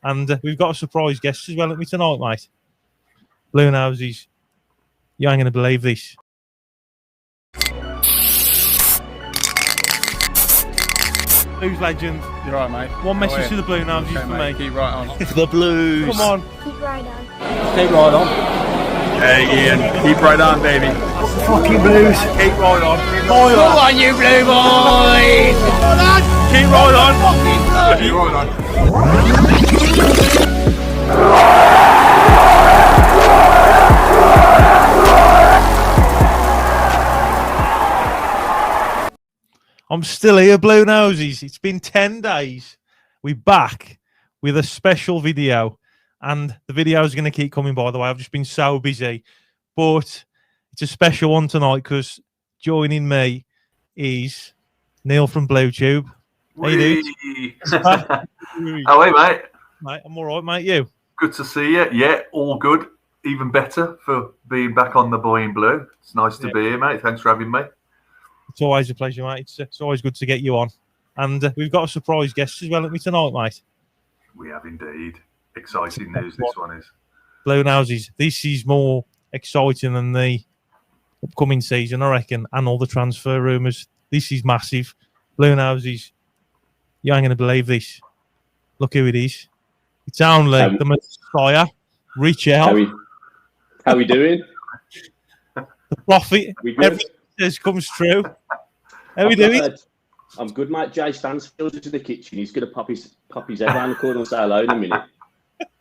And we've got a surprise guest as well at me tonight, mate. Bluenoses. You ain't going to believe this. Blues legend. You're right, mate. One message to the Bluenoses for me. Keep right on. The Blues. Come on. Keep right on. Keep right on. Hey, Ian. Keep right on, baby. Fucking Blues. Keep right on. Come on, you Blue boys. Keep right on. Keep right on. I'm still here, Bluenoses. It's been 10 days. We're back with a special video. And the video is going to keep coming, by the way. I've just been so busy. But it's a special one tonight because joining me is Neil from BlueTube. How you doing? How are you, mate? Mate, I'm all right, mate. You? Good to see you. Yeah, all good. Even better for being back on the Boy in Blue. It's nice to be here, mate. Thanks for having me. It's always a pleasure, mate. It's always good to get you on. And we've got a surprise guest as well at me tonight, mate. We have indeed. Exciting news this one is. Bluenoses. This is more exciting than the upcoming season, I reckon, and all the transfer rumours. This is massive. Bluenoses. You ain't going to believe this. Look who it is. It's only the Messiah, Richard. How we doing? The prophet. Everything says comes true. How we doing? I'm good, mate. Jay Stansfield's into the kitchen. He's going to pop his head around the corner and say hello in a minute.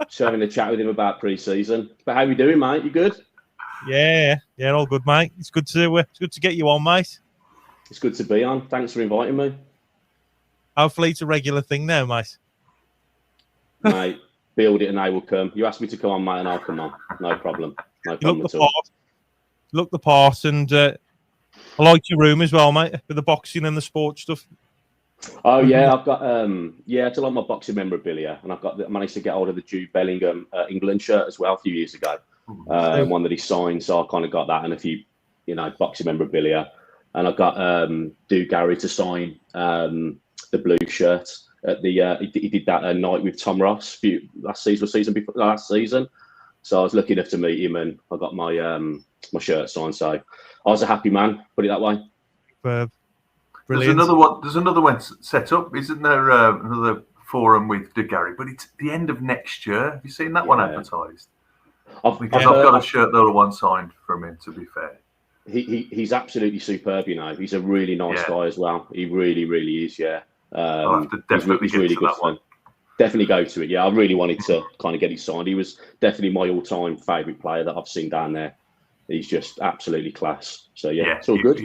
Just having a chat with him about pre-season. But how we doing, mate? You good? Yeah, all good, mate. It's good to get you on, mate. It's good to be on. Thanks for inviting me. Hopefully it's a regular thing now, mate. Mate, build it and they will come. You asked me to come on, mate, and I'll come on. No problem. No problem at all. Look the part, and I like your room as well, mate, with the boxing and the sports stuff. Oh yeah, I've got it's a lot of my boxing memorabilia, and I managed to get hold of the Jude Bellingham England shirt as well a few years ago. One that he signed, so I kind of got that and a few, boxing memorabilia. And I got Gary to sign the blue shirt at the he did that night with Tom Ross last season. So I was lucky enough to meet him, and I got my my shirt signed. So I was a happy man, put it that way. Brilliant. There's another one set up, isn't there? Another forum with Gary, but it's the end of next year. Have you seen that one advertised? I've got a shirt that I want signed from him. To be fair, he's absolutely superb. He's a really nice guy as well. He really, really is. Yeah, I'll have to definitely get to that one. Definitely go to it. Yeah, I really wanted to kind of get it signed. He was definitely my all-time favourite player that I've seen down there. He's just absolutely class. So yeah, it's all good.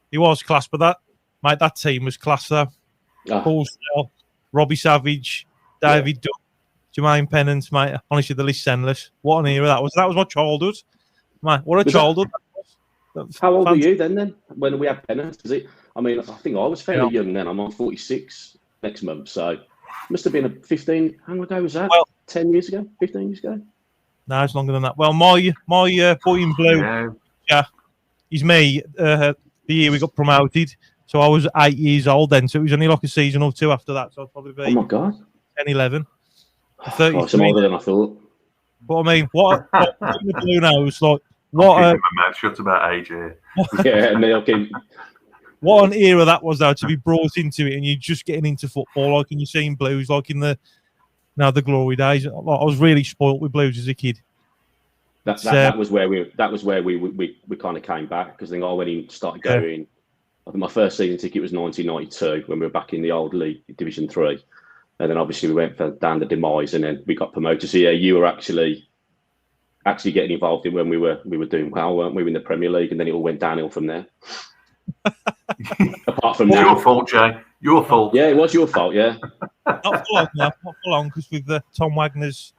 He was class, but that team was class though. Paul Snell, Robbie Savage, David Duck, Jermaine Pennant, mate. Honestly, the list's endless. What an era that was. That was my childhood. Mate, what a childhood. How old were you then? When we had Pennant? I think I was fairly young then. I'm on 46 next month, so must have been 15. How long ago was that? Well, 10 years ago? 15 years ago? No, it's longer than that. Well, my boy in blue, he's me. The year we got promoted, so I was 8 years old then. So it was only like a season or two after that. So I'd probably be 10, 11. I'm older than I thought. But I mean, what the blue nose like? What? My mouth shut about age here. What an era that was, though, to be brought into it, and you're just getting into football, like, and you're seeing Blues, like in the glory days. I was really spoilt with Blues as a kid. That was where we kind of came back, because then I went in, started going. I think my first season ticket was 1992 when we were back in the old league, Division 3, and then obviously we went down the demise, and then we got promoted. So yeah, you were actually getting involved in when we were doing well, weren't we, in the Premier League, and then it all went downhill from there. Apart from your fault, Jay. Your fault. Yeah, it was your fault. Yeah. Not for long, because with the Tom Wagner's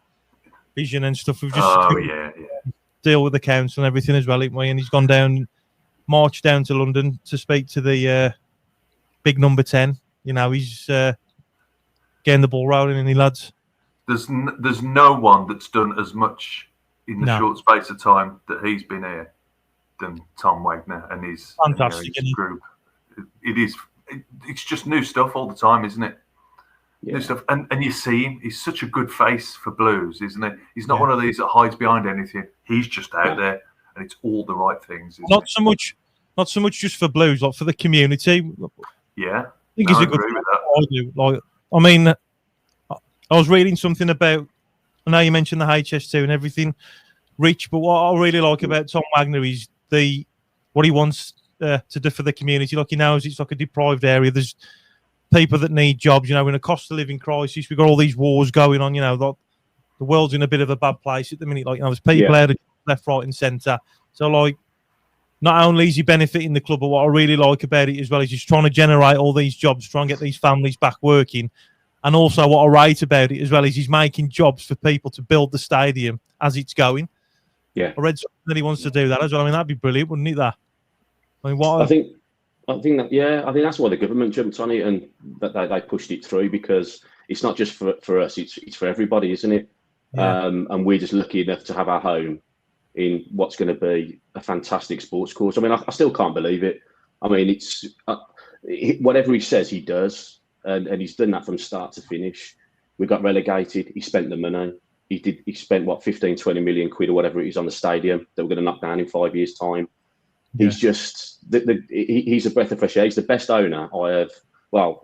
vision and stuff, we've just deal with the council and everything as well, haven't we? And he's gone down, marched down to London to speak to the big number 10. He's getting the ball rolling, and lads. There's no one that's done as much in the short space of time that he's been here than Tom Wagner and his fantastic his group. It's just new stuff all the time, isn't it? new stuff. And you see him; he's such a good face for Blues, isn't he? He's not one of these that hides behind anything. He's just out there, and it's all the right things. Not so much just for Blues, like for the community. Yeah, I think he's a good. I mean, I was reading something about. I know you mentioned the HS2 and everything, Rich, but what I really like about Tom Wagner is what he wants to do for the community. Like he knows it's like a deprived area. There's people that need jobs. You know, in a cost of living crisis, we've got all these wars going on. You know, the world's in a bit of a bad place at the minute. Like, you know, there's people out left, right, and centre. So, like, not only is he benefiting the club, but what I really like about it as well is he's trying to generate all these jobs, try and get these families back working. And also, what I rate about it as well is he's making jobs for people to build the stadium as it's going. Yeah, I read something that he wants to do that as well. I mean, that'd be brilliant, wouldn't it? That. I mean, I think that's why the government jumped on it and that they pushed it through, because it's not just for us; it's for everybody, isn't it? Yeah. And we're just lucky enough to have our home in what's going to be a fantastic sports course. I mean, I still can't believe it. I mean, it's whatever he says, he does. And he's done that from start to finish. We got relegated. He spent the money. He spent what 15-20 million quid or whatever it is on the stadium that we're going to knock down in 5 years' time. Yeah. He's just he's a breath of fresh air. He's the best owner I have. Well,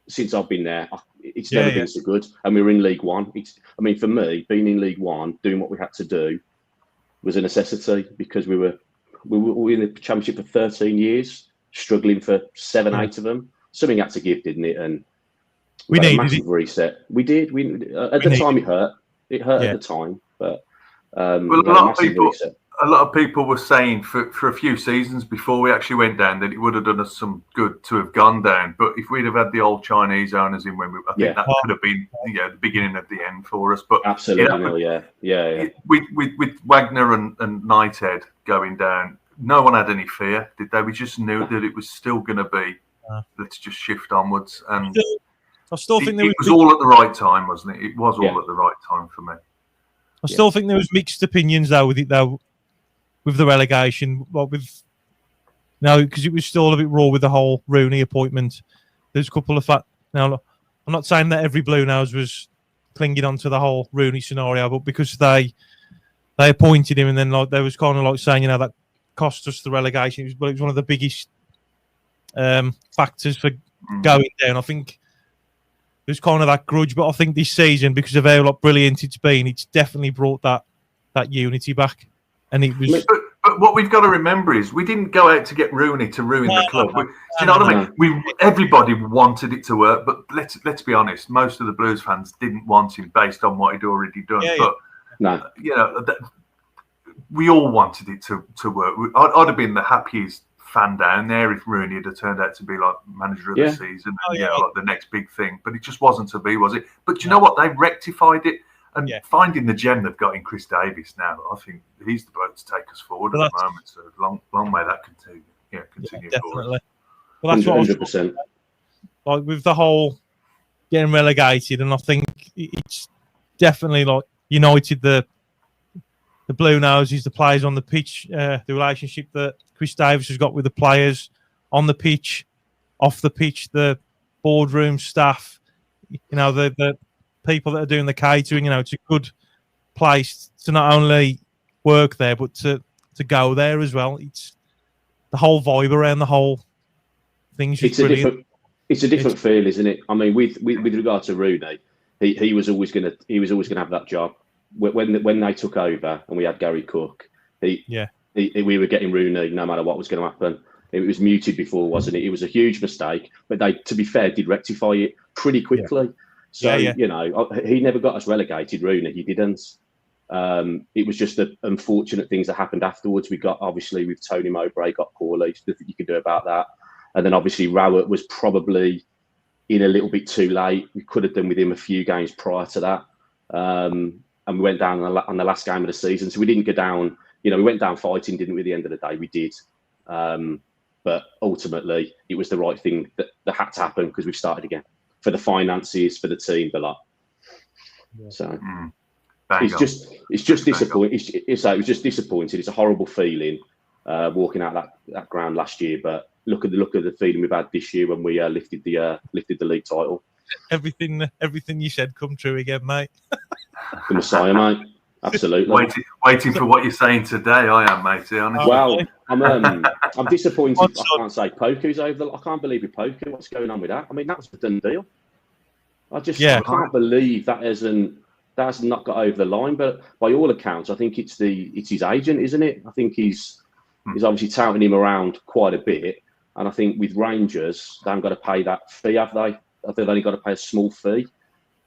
since I've been there, it's never been so good. And we were in League One. I mean, for me, being in League One, doing what we had to do, was a necessity, because we were in the Championship for 13 years, struggling for 7-8 of them. Something had to give, didn't it? And we needed a massive reset. We did. At the time, it hurt. It hurt at the time, but well, a lot of people were saying for a few seasons before we actually went down that it would have done us some good to have gone down. But if we'd have had the old Chinese owners in when I think that could have been the beginning of the end for us. But absolutely, with Wagner and Knighthead going down, no one had any fear, did they? We just knew that it was still going to be. Let's just shift onwards, and I still think it was all at the right time, wasn't it? It was all at the right time for me. I still think there was mixed opinions though with it with the relegation, because it was still a bit raw with the whole Rooney appointment. There's a couple of now I'm not saying that every Bluenose was clinging on to the whole Rooney scenario, but because they appointed him, and then there was kind of saying, that cost us the relegation. It was one of the biggest factors for going down. I think there's kind of that grudge, but I think this season, because of how brilliant it's been, it's definitely brought that unity back. And it was. But what we've got to remember is we didn't go out to get Rooney to ruin the club. Do you know what I mean? Everybody wanted it to work, but let's be honest, most of the Blues fans didn't want him based on what he'd already done. We all wanted it to work. I'd have been the happiest fan down there if Rooney had turned out to be manager of the season and the next big thing, but it just wasn't to be, was it? But you know what, they rectified it, and finding the gem they've got in Chris Davies now, I think he's the bloke to take us forward at the moment, so long may that continue definitely. Well, that's 100%. With the whole getting relegated, and I think it's definitely united the Bluenoses, the players on the pitch, the relationship that Chris Davies has got with the players on the pitch, off the pitch, the boardroom staff, the people that are doing the catering. It's a good place to not only work there, but to go there as well. It's the whole vibe around the whole thing's just brilliant. It's a different feel, isn't it? I mean, with regard to Rooney, he was always gonna have that job. When they took over and we had Gary Cook, we were getting Rooney no matter what was going to happen. It was muted before, wasn't it? It was a huge mistake, but they, to be fair, did rectify it pretty quickly. So, he never got us relegated, Rooney. He didn't. It was just the unfortunate things that happened afterwards. We got, obviously, with Tony Mowbray, got poorly. There's nothing you can do about that. And then, obviously, Rowett was probably in a little bit too late. We could have done with him a few games prior to that. And we went down on the last game of the season. So we didn't go down, we went down fighting, didn't we, at the end of the day? We did. But ultimately, it was the right thing that had to happen, because we've started again. For the finances, for the team, the lot. So it's just disappointing. It was just disappointing. It's a horrible feeling walking out that ground last year. But look at the feeling we've had this year when we lifted the league title. everything you said come true again, mate. The Messiah, mate. Absolutely. Waiting for what you're saying today, I am, matey. Honestly. Well, I'm disappointed. I can't say Poku's over. I can't believe with Poku. What's going on with that? I mean, that was a done deal. I can't believe that that's not got over the line. But by all accounts, I think it's his agent, isn't it? I think he's obviously touting him around quite a bit. And I think with Rangers, they haven't got to pay that fee, have they? I think they've only got to pay a small fee.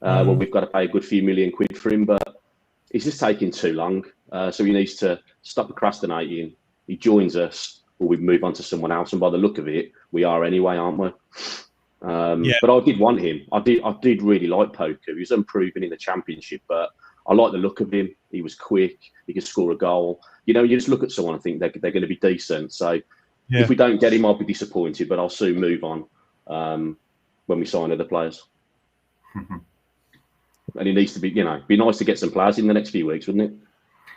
Well, we've got to pay a good few million quid for him, but it's just taking too long. So he needs to stop procrastinating. He joins us, or we move on to someone else. And by the look of it, we are anyway, aren't we? But I did want him. I did really like Poku. He was unproven in the Championship, but I like the look of him. He was quick. He could score a goal. You know, you just look at someone and think they're going to be decent. So if we don't get him, I'll be disappointed, but I'll soon move on when we sign other players. And it needs to be, be nice to get some players in the next few weeks, wouldn't it?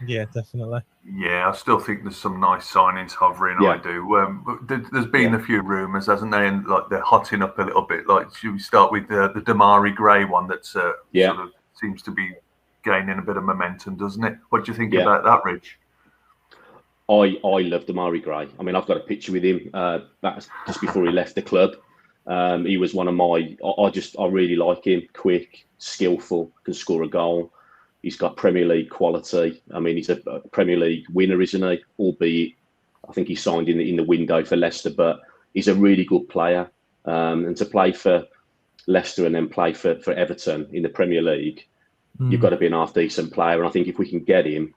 Yeah, definitely. Yeah, I still think there's some nice signings hovering. I do. There's been a few rumours, hasn't there? And like they're hotting up a little bit. Like, should we start with the Demarai Gray one that sort of seems to be gaining a bit of momentum, doesn't it? What do you think about that, Rich? I love Demarai Gray. I mean, I've got a picture with him. That's just before he left the club. He was one of my. I really like him. Quick, skillful, can score a goal. He's got Premier League quality. I mean, he's a Premier League winner, isn't he? Albeit, I think he signed in the window for Leicester, but he's a really good player. And to play for Leicester and then play for Everton in the Premier League, you've got to be an half-decent player. And I think if we can get him,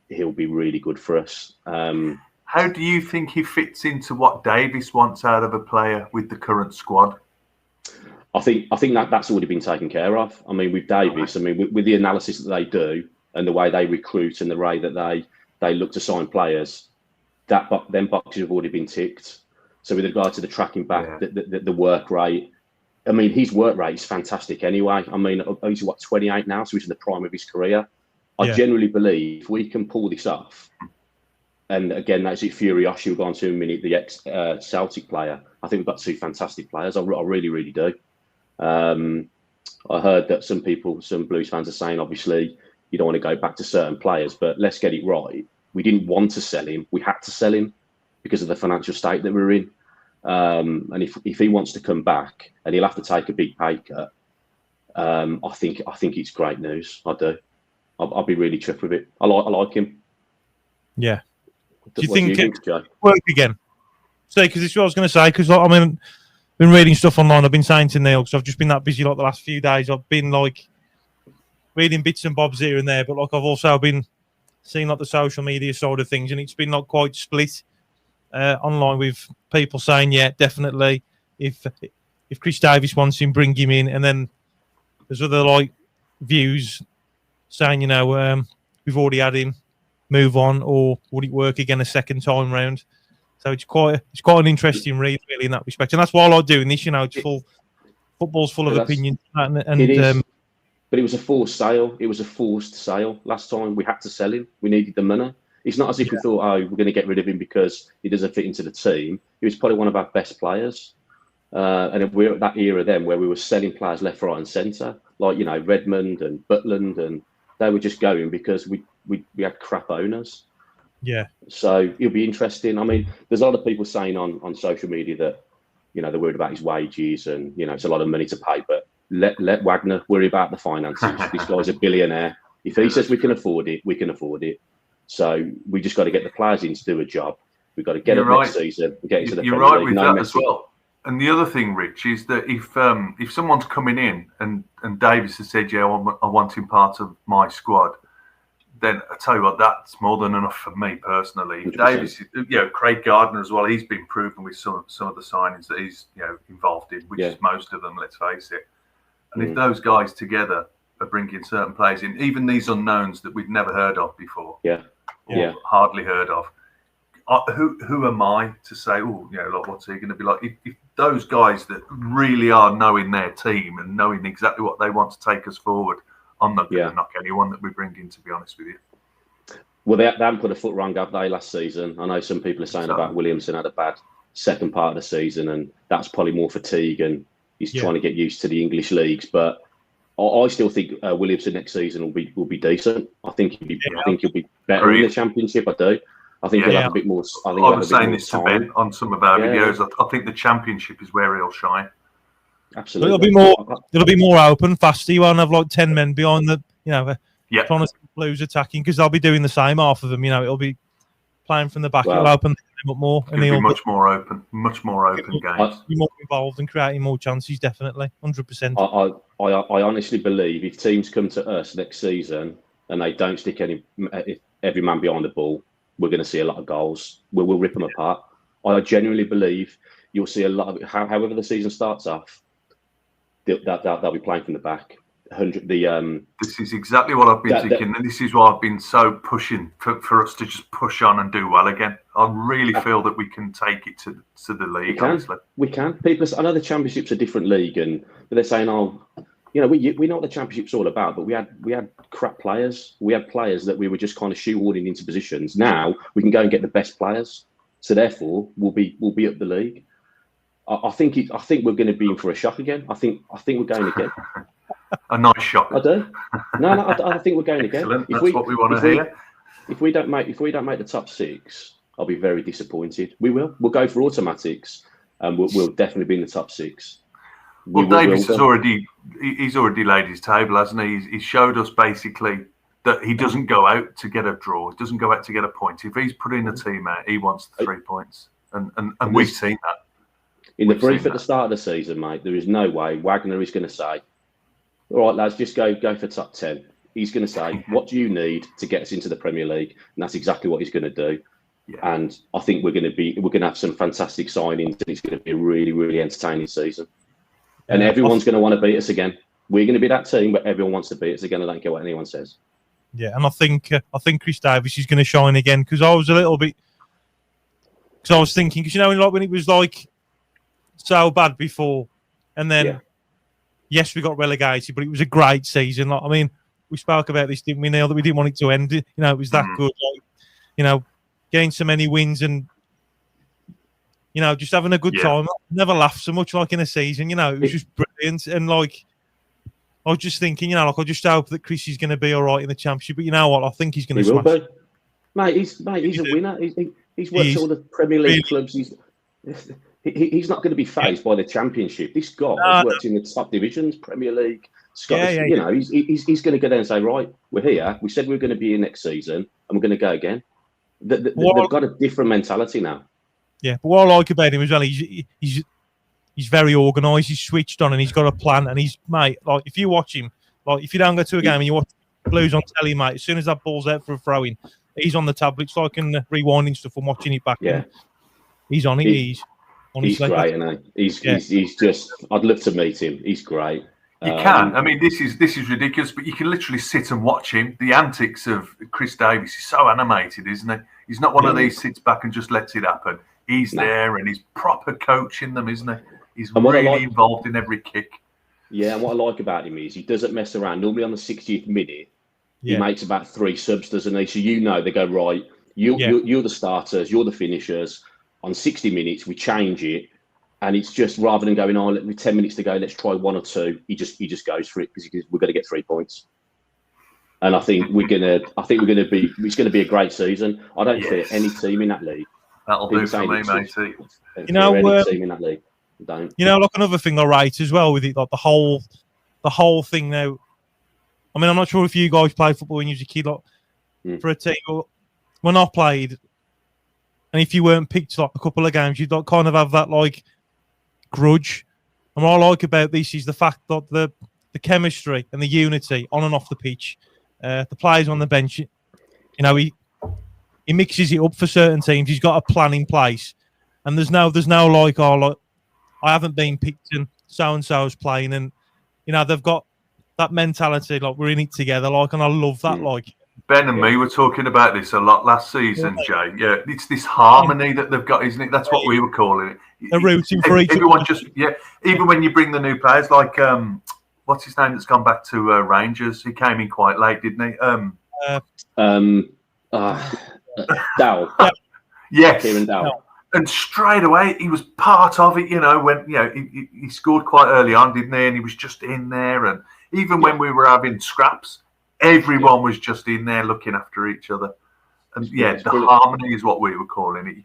he'll be really good for us. How do you think he fits into what Davies wants out of a player with the current squad? I think that's already been taken care of. I mean, with Davies, I mean, with the analysis that they do and the way they recruit and the way that they look to sign players, them boxes have already been ticked. So with regard to the tracking back, the work rate, I mean, his work rate is fantastic anyway. I mean, he's 28 now, so he's in the prime of his career. I generally believe we can pull this off. And again, that's it. Uriossi, we'll go on to in a minute, the ex-Celtic player. I think we've got two fantastic players. I really, really do. I heard that some Blues fans are saying, obviously, you don't want to go back to certain players, but let's get it right. We didn't want to sell him. We had to sell him because of the financial state that we're in. And if he wants to come back, and he'll have to take a big pay cut, I think it's great news. I do. I'll be really chuffed with it. I like him. Yeah. Do you think it work again? Because this is what I was going to say. Because I mean, I've been reading stuff online. I've been saying to Neil because I've just been that busy like the last few days. I've been like reading bits and bobs here and there, but like I've also been seeing like the social media side of things, and it's been not quite split online with people saying, yeah, definitely. If Chris Davies wants him, bring him in, and then there's other like views saying, we've already had him, move on, or would it work again a second time round? So it's quite an interesting read, really, in that respect. And that's why I like doing this. It's football's full of opinions. And it is, but it was a forced sale. It was a forced sale last time. We had to sell him. We needed the money. It's not as if we thought, we're going to get rid of him because he doesn't fit into the team. He was probably one of our best players. And we're at that era then where we were selling players left, right, and centre, like Redmond and Butland, and they were just going because we had crap owners. Yeah. So it'll be interesting. I mean, there's a lot of people saying on social media that, they're worried about his wages and, it's a lot of money to pay, but let Wagner worry about the finances. This guy's a billionaire. If he says we can afford it, we can afford it. So we just got to get the players in to do a job. We've got to get it next season. Get into the You're right with that as well. And the other thing, Rich, is that if someone's coming in and Davies has said, I want him part of my squad, then I tell you what, that's more than enough for me personally. 100%. Davies, Craig Gardner as well. He's been proven with some of the signings that he's involved in, which is most of them. Let's face it. And if those guys together are bringing certain players in, even these unknowns that we've never heard of before, or hardly heard of, who am I to say, what's he going to be like? If those guys that really are knowing their team and knowing exactly what they want to take us forward, I'm not going to knock anyone that we bring in, to be honest with you. Well, they haven't put a foot wrong, have they, last season? I know some people are saying about Williamson had a bad second part of the season, and that's probably more fatigue and He's trying to get used to the English leagues, but I still think Williamson next season will be decent. I think he'll be better in the Championship. I do. I think he'll have a bit more. I was saying this to Ben on some of our videos. I think the Championship is where he'll shine. Absolutely, it'll be more open, faster. You won't have like 10 men behind the, trying to Blues attacking, because they'll be doing the same, half of them. It'll be playing from the back. It'll open them up more, and he'll be much more open games. Be more involved and creating more chances, definitely, 100%. I honestly believe if teams come to us next season and they don't stick every man behind the ball, we're going to see a lot of goals. We'll rip them apart. I genuinely believe you'll see a lot of, however the season starts off, they'll be playing from the back. This is exactly what I've been thinking, and this is why I've been so pushing for us to just push on and do well again. I really feel that we can take it to the league. We can. People, I know the Championship's a different league, and they're saying, we know what the Championship's all about, but we had crap players. We had players that we were just kind of shoehorning into positions. Now we can go and get the best players, so therefore we'll be up the league. I think we're going to be in for a shock again. I think we're going again. A nice shock. I do. No, I think we're going again. Excellent. That's what we want to hear. If we don't make the top 6, I'll be very disappointed. We will. We'll go for automatics, and we'll definitely be in the top 6. Davies has already laid his table, hasn't he? He's showed us basically that he doesn't go out to get a draw. He doesn't go out to get a point. If he's putting a team out, he wants the 3 points, and we've seen that. In the brief at the start of the season, mate, there is no way Wagner is going to say, all right, lads, just go for top 10. He's going to say, what do you need to get us into the Premier League? And that's exactly what he's going to do. Yeah. And I think we're going to have some fantastic signings, and it's going to be a really, really entertaining season. And everyone's going to want to beat us again. We're going to be that team, but everyone wants to beat us again. I don't care what anyone says. Yeah, and I think Chris Davies is going to shine again, because I was a little bit, because I was thinking, because like when it was like so bad before, and then yes, we got relegated, but it was a great season. Like, I mean, we spoke about this, didn't we, Neil, that we didn't want it to end. It was that good. Like, getting so many wins and just having a good time. I never laughed so much like in a season. It was just brilliant. And like, I was just thinking, I just hope that Chris is going to be all right in the Championship. But you know what? I think he's going to smash it. Mate, he's a winner. He's worked at all the Premier League clubs. He's not going to be phased by the Championship. This guy has worked in the top divisions, Premier League, Scottish. He's going to go there and say, right, we're here. We said we were going to be here next season, and we're going to go again. They've got a different mentality now. Yeah, but what I like about him as well, he's very organised. He's switched on, and he's got a plan. And mate, like if you watch him, like if you don't go to a game and you watch Blues on telly, mate, as soon as that ball's out for a throw in, he's on the tablets, like in rewinding stuff and watching it back. Yeah, he's on it. He's great, isn't he? He's just. I'd love to meet him. He's great. You can. I mean, this is ridiculous, but you can literally sit and watch him. The antics of Chris Davies is so animated, isn't he? He's not one of these sits back and just lets it happen. He's there and he's proper coaching them, isn't he? He's really involved in every kick. Yeah, and what I like about him is he doesn't mess around. Normally on the 60th minute, he makes about 3 subs, doesn't he? So they go, right, you're the starters, you're the finishers. On 60 minutes, we change it, and it's just rather than going, let me 10 minutes to go, let's try 1 or 2. He just goes for it because we're going to get 3 points. And I think it's going to be a great season. I don't fear any team in that league. That'll do for me, matey. Any team in that league. Don't. Like another thing I rate as well with it, like the whole thing now. I mean, I'm not sure if you guys played football when you was a kid, like for a team. When I played. And if you weren't picked like a couple of games, you'd kind of have that like grudge. And what I like about this is the fact that the chemistry and the unity on and off the pitch, the players on the bench, he mixes it up for certain teams. He's got a plan in place, and there's no like I haven't been picked and so and so's playing, and they've got that mentality like we're in it together, like, and I love that like. Ben and me were talking about this a lot last season, Jay. Yeah, it's this harmony that they've got, isn't it? That's what we were calling it. They're rooting for each other. Everyone even when you bring the new players, like what's his name that's gone back to Rangers? He came in quite late, didn't he? Dowell. Yes. Kieran Dowell. And straight away, he was part of it. When he scored quite early on, didn't he? And he was just in there. And even when we were having scraps, everyone was just in there looking after each other. And the harmony is what we were calling it.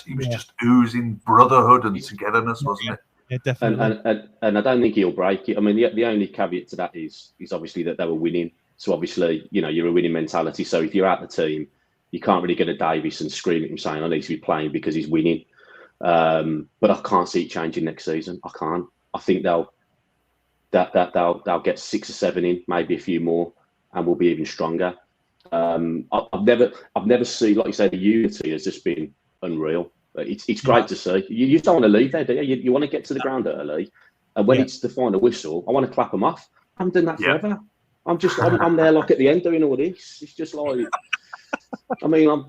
He was just oozing brotherhood and togetherness, wasn't it? Yeah, definitely. And I don't think he'll break it. I mean, the only caveat to that is obviously that they were winning. So obviously, you're a winning mentality. So if you're out the team, you can't really get a Davies and scream at him saying, I need to be playing because he's winning. But I can't see it changing next season. I can't. I think they'll get 6 or 7 in, maybe a few more, and we'll be even stronger. I've never seen, like you say, the unity has just been unreal. It's great to see. You don't want to leave there, do you? You want to get to the ground early, and when it's the final whistle, I want to clap them off. I haven't done that forever. I'm there like at the end doing all this. It's just like, I mean, I'm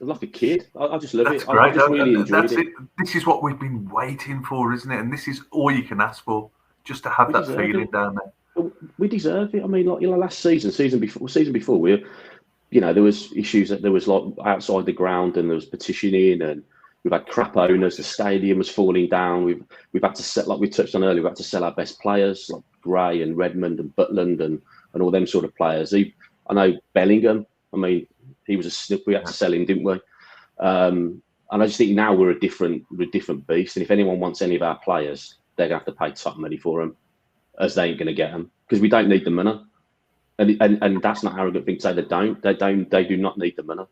like a kid. I just love it. Great. I just really enjoyed it. This is what we've been waiting for, isn't it? And this is all you can ask for, just to have that feeling down there. We deserve it. I mean, like last season before, there was issues that there was like outside the ground, and there was petitioning, and we've had crap owners. The stadium was falling down. We've had to sell, like we touched on earlier, we've had to sell our best players like Gray and Redmond and Butland and all them sort of players. I know Bellingham. I mean, he was a snip. We had to sell him, didn't we? And I just think now we're a different beast. And if anyone wants any of our players, they're gonna have to pay top money for them, as they ain't gonna get them because we don't need the money. And that's not an arrogant thing to say. They do not need the money.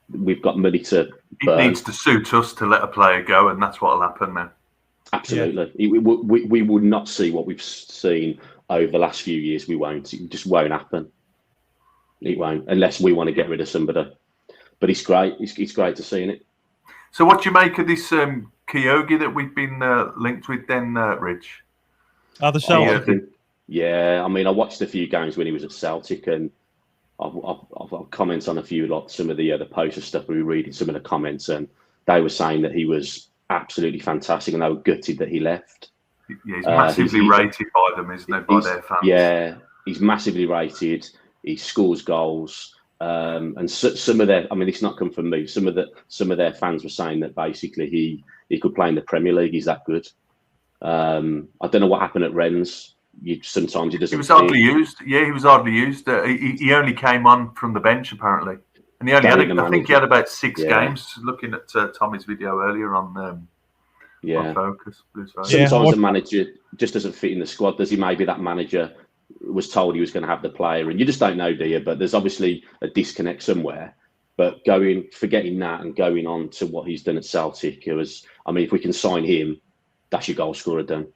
We've got money to burn. It needs to suit us to let a player go, and that's what'll happen now. Absolutely. Yeah. We will not see what we've seen over the last few years. We won't. It just won't happen. It won't, unless we want to get rid of somebody. But it's great. It's great to see it. So what do you make of this Kyogi that we've been linked with then, Rich? The Celtic. Yeah, I mean, I watched a few games when he was at Celtic, and I've commented on a few, like some of the poster stuff. We were reading some of the comments, and they were saying that he was absolutely fantastic, and they were gutted that he left. Yeah, he's massively rated by them, isn't he? By their fans. Yeah, he's massively rated. He scores goals, and some of their, I mean, it's not come from me. Some of their fans were saying that basically he could play in the Premier League. He's that good. I don't know what happened at Rennes. Sometimes he doesn't. He was hardly used. Yeah, he was hardly used. He only came on from the bench apparently, and he only had. I think he had about 6 games. Looking at Tommy's video earlier on. On Focus. Sometimes the manager just doesn't fit in the squad. Does he? Maybe that manager was told he was going to have the player, and you just don't know, do you? But there's obviously a disconnect somewhere. But forgetting that and going on to what he's done at Celtic, I mean, if we can sign him, that's your goal scorer done.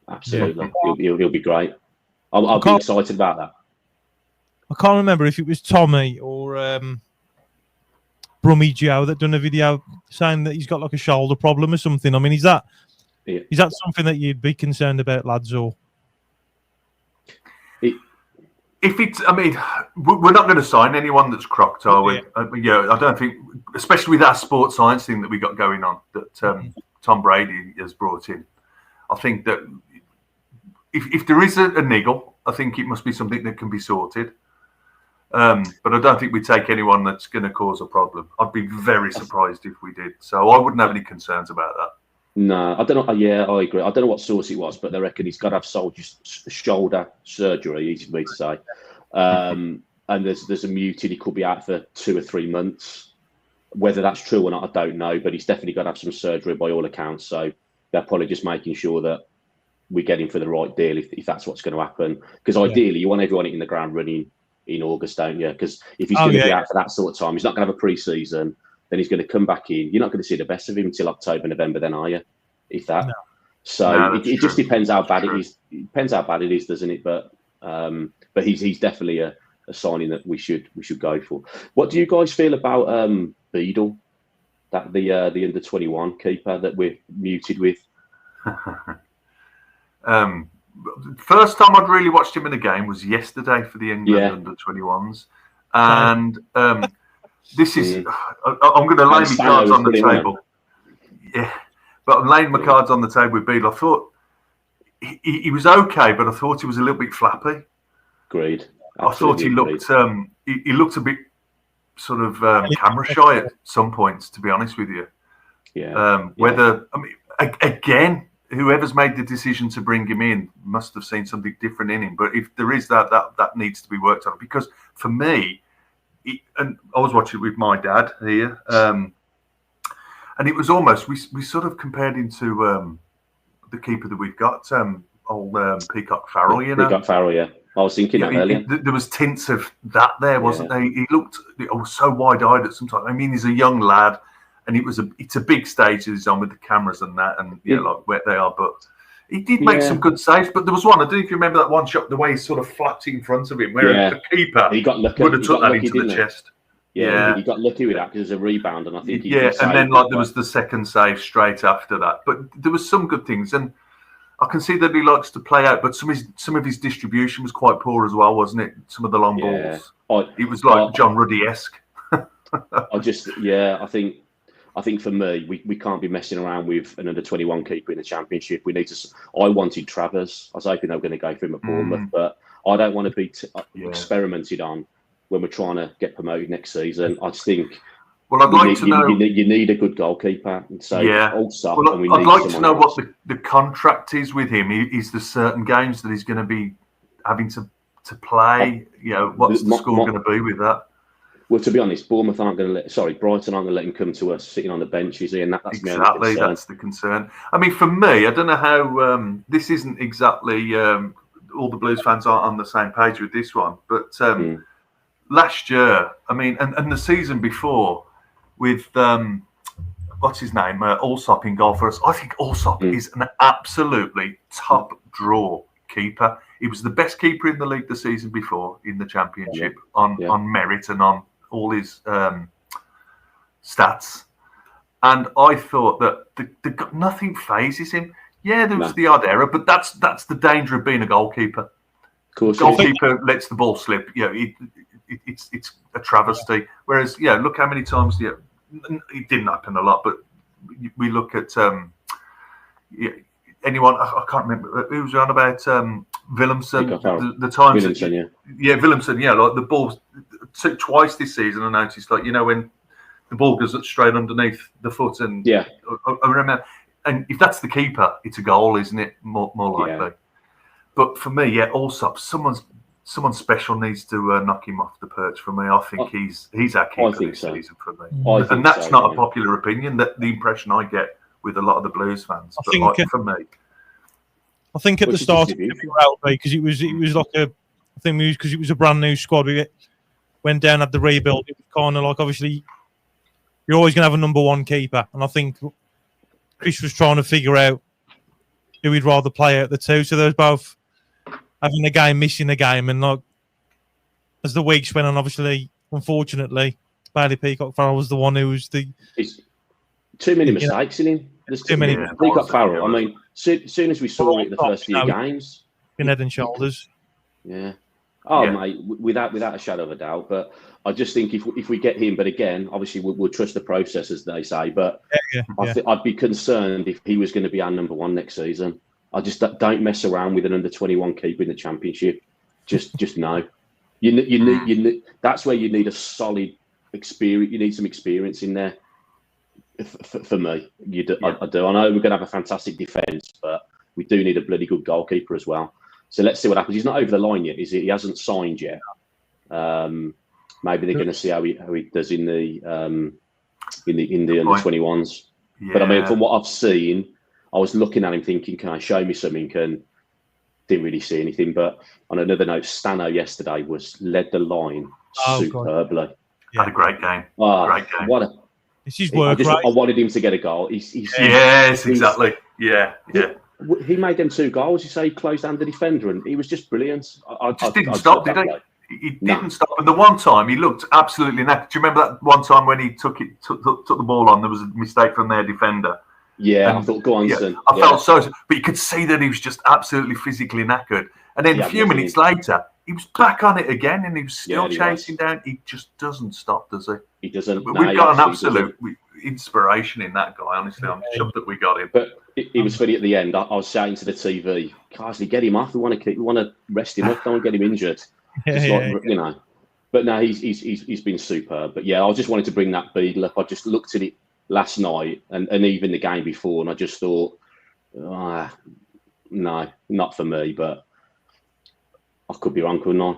Absolutely, he'll be great. I'll be excited about that. I can't remember if it was Tommy or Brummy Joe that done a video saying that he's got like a shoulder problem or something. I mean, is that something that you'd be concerned about, lads? Or if it's, I mean, we're not going to sign anyone that's crocked, are we? I don't think, especially with our sports science thing that we got going on that Tom Brady has brought in. I think that if there is a niggle, I think it must be something that can be sorted. But I don't think we take anyone that's going to cause a problem. I'd be very surprised if we did. So I wouldn't have any concerns about that. No, I don't know. Yeah, I agree. I don't know what source it was, but they reckon he's got to have shoulder surgery, easy for me to say. And there's a muted. He could be out for 2 or 3 months. Whether that's true or not, I don't know. But he's definitely got to have some surgery by all accounts. So they're probably just making sure that we get him for the right deal if that's what's going to happen. Because ideally, you want everyone in the ground running in August, don't you? Because if he's going to be out for that sort of time, he's not going to have a pre-season. Then he's going to come back in. You're not going to see the best of him until October, November, then are you? If that. No. So it just depends how bad it is. It depends how bad it is, doesn't it? But he's definitely a signing that we should go for. What do you guys feel about Beadle, that the under-21 keeper that we're muted with? First time I'd really watched him in a game was yesterday for the England under-21s, and this is. I'm going to lay my cards on the table. Yeah, but I'm laying my cards on the table with Beadle. I thought he was okay, but I thought he was a little bit flappy. Agreed. I thought he looked he looked a bit sort of camera shy at some points, to be honest with you. Whether I mean, again, whoever's made the decision to bring him in must have seen something different in him. But if there is that needs to be worked on, because for me, and I was watching it with my dad here, and it was almost we sort of compared him to the keeper that we've got, old 𝒃𝒂𝒄𝒉, you know. 𝒃𝒂𝒄𝒉, yeah. I was thinking that earlier. There was tints of that there, wasn't there? He looked so wide-eyed at some time. I mean, he's a young lad, and it's a big stage that he's on with the cameras and that, and like where they are. But he did make some good saves. But there was one, I don't know if you remember that one shot, the way he sort of flapped in front of him, where the keeper would have took that into the chest. Yeah, he got lucky with that because there's a rebound, and I think and then like there was the second save straight after that. But there was some good things, and I can see that he likes to play out, but some of his distribution was quite poor as well, wasn't it? Some of the long balls. It was like John Ruddy-esque. I think for me, we can't be messing around with an under-21 keeper in the Championship. We need to. I wanted Travers. I was hoping they were going to go for him at Bournemouth, but I don't want to be experimented on when we're trying to get promoted next season. I just think. Well, I'd like to know. You need a good goalkeeper. And so also, well, I'd like to know what the contract is with him. Is there certain games that he's going to be having to play? You know, what's the score going to be with that? Well, to be honest, Brighton aren't going to let him come to us sitting on the bench, is he? And that's exactly that's the concern. I mean, for me, I don't know how this isn't exactly all the Blues fans aren't on the same page with this one, but last year, I mean, and the season before. With what's his name, Allsop in goal for us. I think Allsop is an absolutely top draw keeper. He was the best keeper in the league the season before in the Championship on merit and on all his stats. And I thought that nothing phases him. Yeah, there was the odd error, but that's the danger of being a goalkeeper. Of course, goalkeeper lets the ball slip. It's a travesty. Whereas, look how many times it didn't happen a lot, but we look at anyone. I can't remember who was on about Willemsen. The times Willemsen, Willemsen, like the ball took twice this season. I noticed, like when the ball goes straight underneath the foot, and I remember. And if that's the keeper, it's a goal, isn't it? More likely. But for me, Allsop, someone special needs to knock him off the perch for me. I think he's our keeper this season for me. And that's not a popular opinion. That the impression I get with a lot of the Blues fans. For me, I think at the start because it was like a thing because it was a brand new squad. We went down at the rebuild. It was kind of like obviously you're always going to have a number one keeper, and I think Chris was trying to figure out who he'd rather play out the two. So there was both having a game, missing a game, and like as the weeks went on, obviously, unfortunately, Bailey 𝒃𝒂𝒄𝒉 was the one who was too many mistakes in him. There's too many. 𝒃𝒂𝒄𝒉. I mean, soon as we saw it the first few games, been head and shoulders. Yeah. Mate, without a shadow of a doubt. But I just think if we get him, but again, obviously we'll trust the process, as they say. But I'd be concerned if he was going to be our number one next season. I just don't mess around with an under-21 keeper in the Championship. Just no. You need. That's where you need a solid experience. You need some experience in there. For me, I do. I know we're going to have a fantastic defence, but we do need a bloody good goalkeeper as well. So let's see what happens. He's not over the line yet, is he? He hasn't signed yet. Maybe they're going to see how he does in the under-21s. Yeah. But I mean, from what I've seen, I was looking at him thinking, "Can I show me something?" And didn't really see anything. But on another note, Stano yesterday led the line superbly. Had a great game. Great game. It's his work, I wanted him to get a goal. Yes, exactly. Yeah. He made them 2 goals. You say he closed down the defender, and he was just brilliant. I didn't stop, did he? He didn't stop. And the one time he looked absolutely knackered. Do you remember that one time when he took the ball on? There was a mistake from their defender. Yeah, I thought, go on, son. I felt so, but you could see that he was just absolutely physically knackered. And then a few minutes later, he was back on it again, and he was still chasing down. He just doesn't stop, does he? He doesn't. We've got an absolute inspiration in that guy. Honestly, I'm shocked that we got him. But he was funny at the end. I was shouting to the TV, "Carsley, get him off. We want to rest him up. Don't get him injured." You know. But no, he's been superb. But yeah, I just wanted to bring that beagle up. I just looked at it last night and even the game before, and I just thought, no, not for me. But I could be wrong, couldn't I?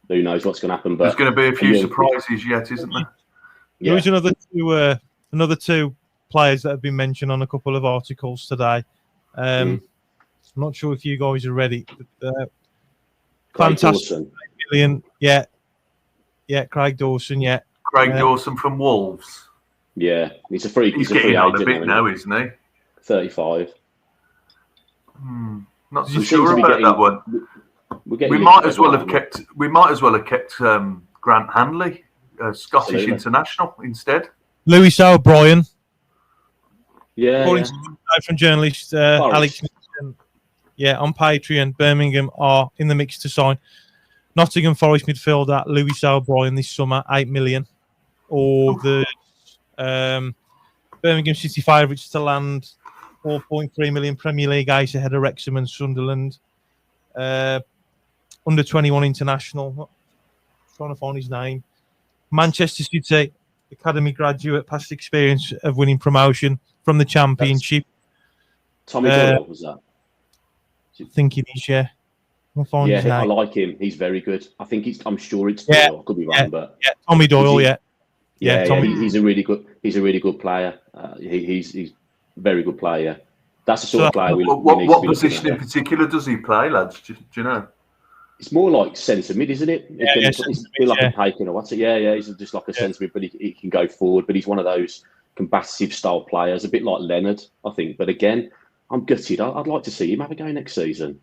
Who knows what's going to happen? But there's going to be a few surprises yet, isn't there? Yeah. There's another two players that have been mentioned on a couple of articles today. I'm not sure if you guys are ready. But, fantastic, million, yeah, Craig Dawson, yeah. Craig Dawson from Wolves. Yeah, he's a free. He's a free getting on agent a bit now, isn't he? 35. Not so sure about that one. We might as well have kept. We might as well have kept Grant Hanley, Scottish international, instead. Lewis O'Brien. Yeah. According to from journalist Alex. Yeah, on Patreon, Birmingham are in the mix to sign Nottingham Forest midfielder Lewis O'Brien this summer, 8 million. Or the Birmingham City favourites to land 4.3 million Premier League ace ahead of Wrexham and Sunderland. Under 21 international. Trying to find his name. Manchester City academy graduate, past experience of winning promotion from the Championship. Tommy Doyle, was that? I think it is, yeah. I like him. He's very good. I think I'm sure it's Doyle. I could be wrong, but Tommy Doyle, Tommy. He's a really good player. He's a very good player. That's the sort of player we what position in particular does he play, lads? Do you know? It's more like centre mid, isn't it? It's a bit like a Pakin or what's it? Yeah. He's just like a centre mid, but he can go forward. But he's one of those combative style players, a bit like Leonard, I think. But again, I'm gutted. I'd like to see him have a go next season.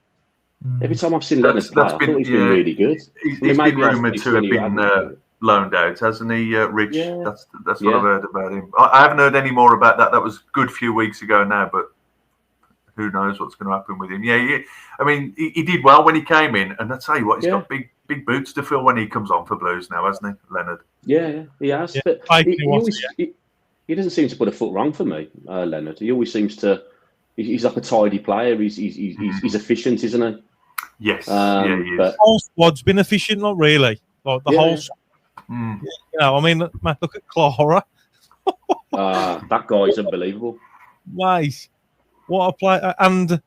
Every time I've seen Leonard play, I thought he's been really good. He's been rumoured to have been loaned out, hasn't he, Rich? Yeah. That's what I've heard about him. I haven't heard any more about that. That was a good few weeks ago now, but who knows what's going to happen with him? Yeah. I mean, he did well when he came in, and I tell you what, he's got big boots to fill when he comes on for Blues now, hasn't he, Leonard? Yeah, he has. Yeah. But he doesn't seem to put a foot wrong for me, Leonard. He always seems to. He's like a tidy player. He's efficient, isn't he? Yes. He is. But the whole squad's been efficient, not really. Like the whole. You know, I mean, look at Clara. That guy's unbelievable. Nice. What a player. And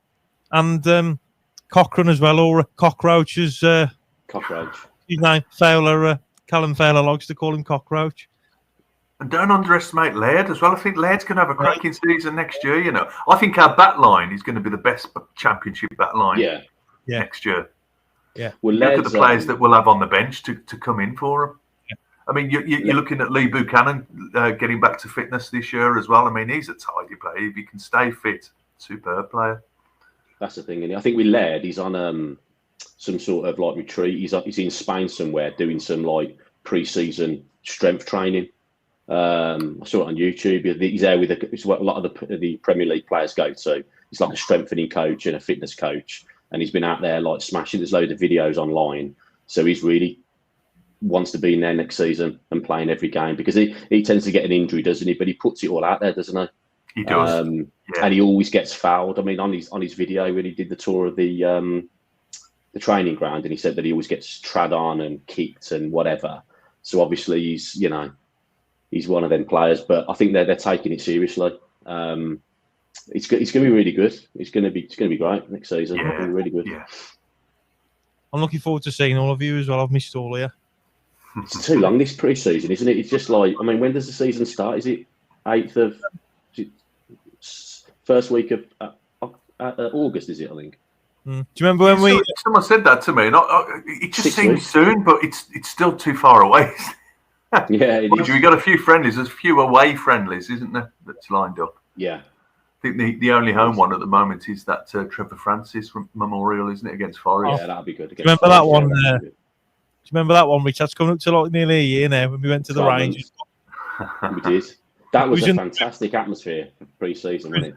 Cochrane as well, or Cockroach's. Cockroach. His name, Fowler. Callum Fowler likes to call him Cockroach. And don't underestimate Laird as well. I think Laird's going to have a cracking season next year. You know, I think our back line is going to be the best Championship back line next year. Yeah. Well, look at the players that we'll have on the bench to come in for them. Yeah. I mean, you're looking at Lee Buchanan getting back to fitness this year as well. I mean, he's a tidy player. If he can stay fit, superb player. That's the thing. And I think with Laird, he's on some sort of like retreat. He's in Spain somewhere doing some like pre-season strength training. I saw it on YouTube. He's there with it's what a lot of the Premier League players go to. He's like a strengthening coach and a fitness coach, and he's been out there like smashing. There's loads of videos online, so he's really wants to be in there next season and playing every game because he tends to get an injury, doesn't he? But he puts it all out there, doesn't he? He does, and he always gets fouled. I mean, on his video when he did the tour of the training ground, and he said that he always gets trad on and kicked and whatever. So obviously he's one of them players, but I think they're taking it seriously. It's going to be really good. It's going to be great next season. Yeah, it'll be really good. Yeah. I'm looking forward to seeing all of you as well. I've missed all of you. It's too long this pre-season, isn't it? It's just like, I mean, when does the season start? Is it 8th of first week of August? Is it? I think. Do you remember when someone said that to me? And it just seems soon, but it's still too far away. Yeah, we got a few friendlies. There's a few away friendlies, isn't there? That's lined up. Yeah, I think the only home one at the moment is that Trevor Francis Memorial, isn't it, against Forest? Yeah, that'd be good. Do you remember that one? Do you remember that one, Rich? That's coming up to like nearly a year now when we went to the Rangers. We did. That was a fantastic atmosphere for pre-season, wasn't it?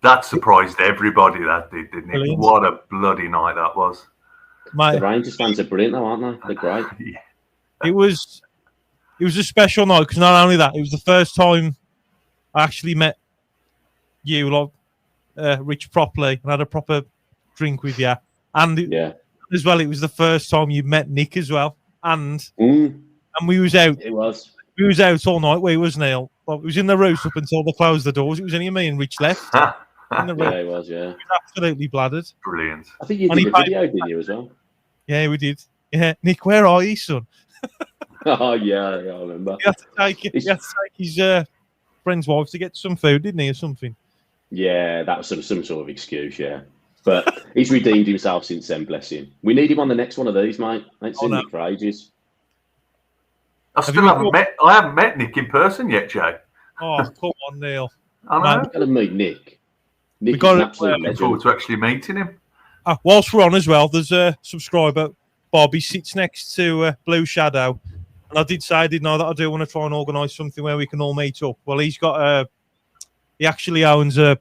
That surprised everybody. That did, didn't it? Brilliant. What a bloody night that was. The Rangers fans are brilliant, though, aren't they? They're great. Yeah. It was a special night because not only that, it was the first time I actually met you, like Rich, properly and had a proper drink with you. And as well, it was the first time you met Nick as well. And we was out. It was. We was out all night. Wasn't Neil? Well, it was in the roast up until they closed the doors. It was only me and Rich left. In the roast. Yeah, it was. Yeah, He was absolutely bladdered. Brilliant. I think you did a video, didn't you, as well? Yeah, we did. Yeah, Nick, where are you, son? Oh yeah, I remember. He had to take his friend's wife to get some food, didn't he, or something? Yeah, that was some sort of excuse. Yeah, but he's redeemed himself since then. Bless him. We need him on the next one of these, mate. I ain't seen Nick for ages. I haven't met Nick in person yet, Jay. Oh, come on, Neil. I know. We've got to meet Nick. Nick is an absolute legend. Look forward to actually meeting him. Whilst we're on as well, there's a subscriber, Bob. He sits next to Blue Shadow. And I did say, didn't I, that I do want to try and organise something where we can all meet up. Well, he actually owns a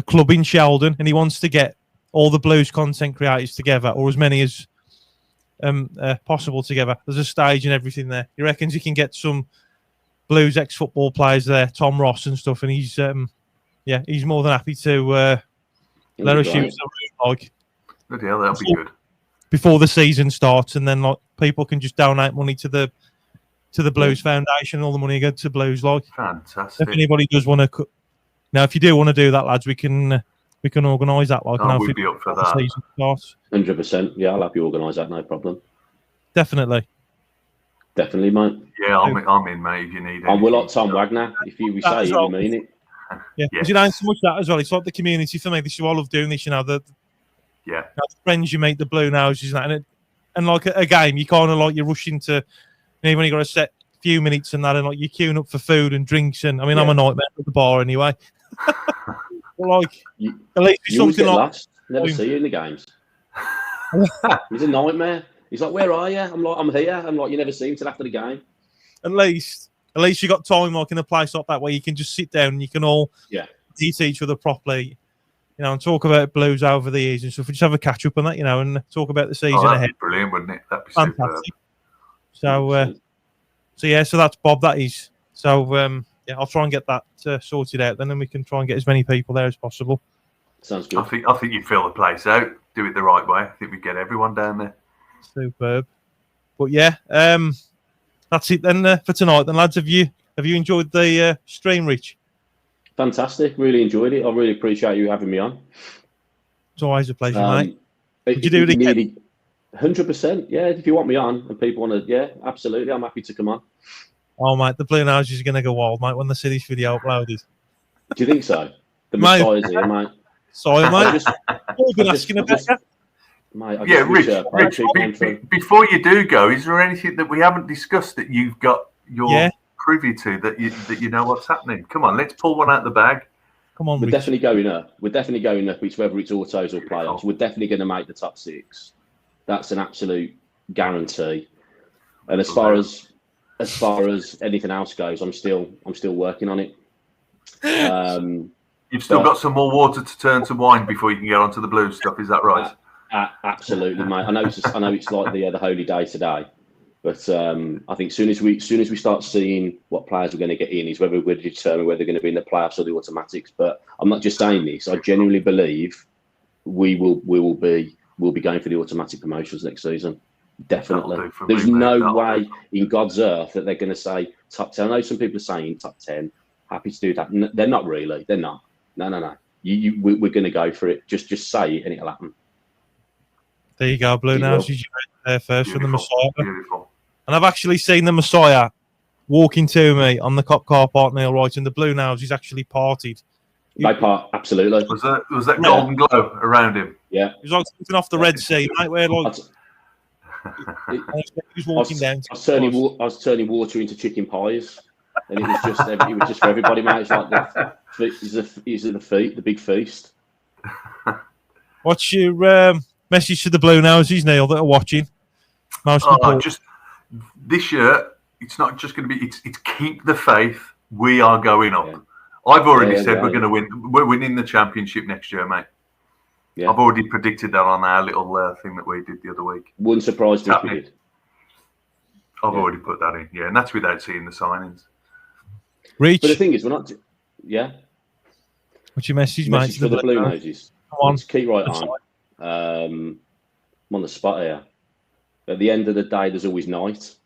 club in Sheldon, and he wants to get all the Blues content creators together, or as many as possible together. There's a stage and everything there. He reckons he can get some Blues ex-football players there, Tom Ross and stuff, and he's more than happy to let us use the room, like. Bloody hell, that'll be good. Before the season starts, and then like people can just donate money to the Blues Foundation, and all the money goes to Blues. Like, fantastic. If anybody does want to, now if you do want to do that, lads, we can organise that. Like, we'd be up for that. Season starts. 100%. Yeah, I'll help you organise that. No problem. Definitely, mate. Yeah, I'm in, mate. If you need it. And we're like Tom Wagner. If we say it, we mean it. Yeah, because it ain't so much that as well. It's like the community for me. This is why I love doing this. You know, the friends you meet, the Bluenoses, and like a game, you kind of like you're rushing to, when you got a set few minutes and that, and like you're queuing up for food and drinks. And I mean, I'm a nightmare at the bar anyway. But like, at least it's something like. Lost. Never see you in the games. He's a nightmare. He's like, "Where are you?" I'm like, "I'm here." I'm like, "You never see him till after the game." At least you got time like in a place like that where you can just sit down and you can all eat each other properly. You know, and talk about Blues over the years and stuff. We just have a catch up on that, you know, and talk about the season ahead. Be brilliant, wouldn't it? That'd be fantastic. So that's Bob. That is. So I'll try and get that sorted out then, and we can try and get as many people there as possible. Sounds good. I think you fill the place out. Do it the right way. I think we get everyone down there. Superb. But yeah, that's it then for tonight. Then, lads, have you enjoyed the stream, Rich? Fantastic. Really enjoyed it. I really appreciate you having me on. It's always a pleasure, mate. Would you do it again? 100%. Yeah, if you want me on and people want to, absolutely. I'm happy to come on. Oh, mate, the Bluenoses are going to go wild, mate, when the city's video uploaded. Do you think so? The Messiah's here, mate. Sorry, mate. I've been asking about that. Mate, Rich, before you do go, is there anything that we haven't discussed that you've got your privy to that you know what's happening? Come on, let's pull one out of the bag. Come on, we're definitely going up. We're definitely going up. It's whether it's autos or playoffs. We're definitely going to make the top 6. That's an absolute guarantee. And as far as anything else goes, I'm still working on it. You've still got some more water to turn to wine before you can get onto the Blues stuff. Is that right? Absolutely, mate. I know it's like the holy day today. But I think soon as we start seeing what players we're going to get in is whether we're going to determine whether they're going to be in the playoffs or the automatics. But I'm not just saying this. I genuinely believe we will be going for the automatic promotions next season. Definitely. There's no way in God's earth that they're going to say top 10. I know some people are saying top 10. Happy to do that. They're not really. They're not. No. We're going to go for it. Just say it and it'll happen. There you go, Bluenoses. You there first from the Messiah. Beautiful. And I've actually seen the Messiah walking to me on the cop car park, Neil, right, and the Bluenoses actually parted. They part, absolutely. Was that golden glow around him? Yeah. It was like something off the Red Sea, mate, where like he was walking down. I was turning water into chicken pies, and it was just for everybody, mate. It's like the big feast. What's your message to the Bluenoses, Neil, that are watching? Just this year, it's not just going to be. It's keep the faith. We are going up. Yeah. I've already said we're going to win. We're winning the championship next year, mate. Yeah. I've already predicted that on our little thing that we did the other week. Wouldn't surprise me if we did. I've already put that in, and that's without seeing the signings. Reach. But the thing is, we're not. What's your message, mate? For the Bluenoses. Come on, keep right on. I'm on the spot here. At the end of the day, there's always night.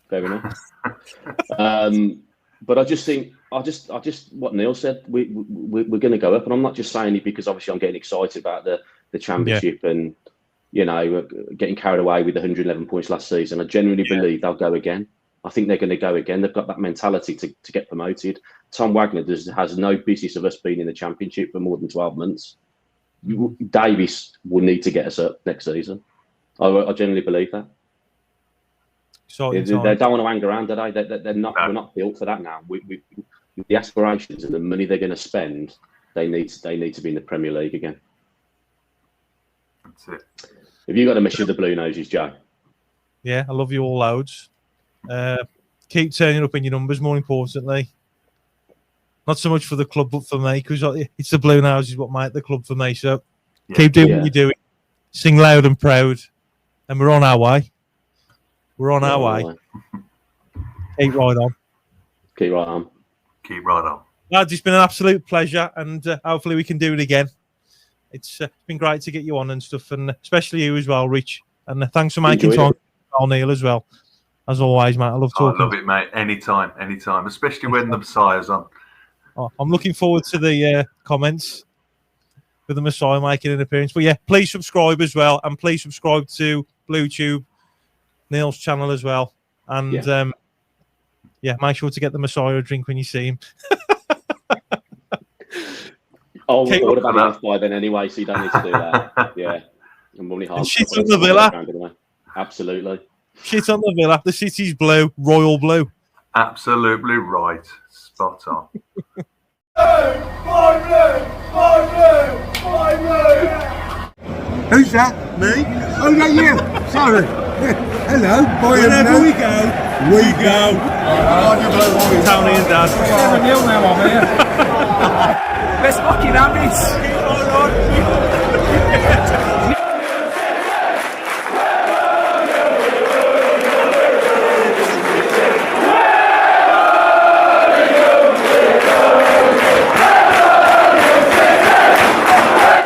Fair enough. But I just think, what Neil said, we're going to go up, and I'm not just saying it because obviously I'm getting excited about the championship and getting carried away with the 111 points last season. I genuinely believe they'll go again. I think they're going to go again. They've got that mentality to get promoted. Tom Wagner has no business of us being in the championship for more than 12 months. Davies will need to get us up next season. I genuinely believe that. They don't want to hang around, do they? They're not. We're not built for that now. With the aspirations and the money they're going to spend, they need to be in the Premier League again. That's it. Have you got a mission of the Bluenoses, Joe? Yeah, I love you all loads. Keep turning up in your numbers, more importantly. Not so much for the club, but for me, because it's the Bluenoses what make the club for me. So keep doing what you're doing. Sing loud and proud. And we're on our way. We're on our way. Keep right on. Keep right on. Keep right on. Lads, it's been an absolute pleasure, and hopefully we can do it again. It's been great to get you on and stuff, and especially you as well, Rich. And thanks for making time. Neil as well. As always, mate. I love talking. I love it, mate. Anytime. Especially when the Messiah's on. Oh, I'm looking forward to the comments with the Messiah making an appearance. But yeah, please subscribe as well, and please subscribe to BlueTube, Neil's channel as well. And make sure to get the Messiah a drink when you see him. Oh, I would have had enough by then anyway, so you don't need to do that. Yeah, I'm only hard. Shit on the Villa. Absolutely. Shit on the Villa. The city's blue, royal blue. Absolutely right. Spot on. Who's that? Me? Oh, yeah, you. Sorry. Hello. Wherever we go. Tony and Dad. 7-0 now, I'm here. Best fucking habits.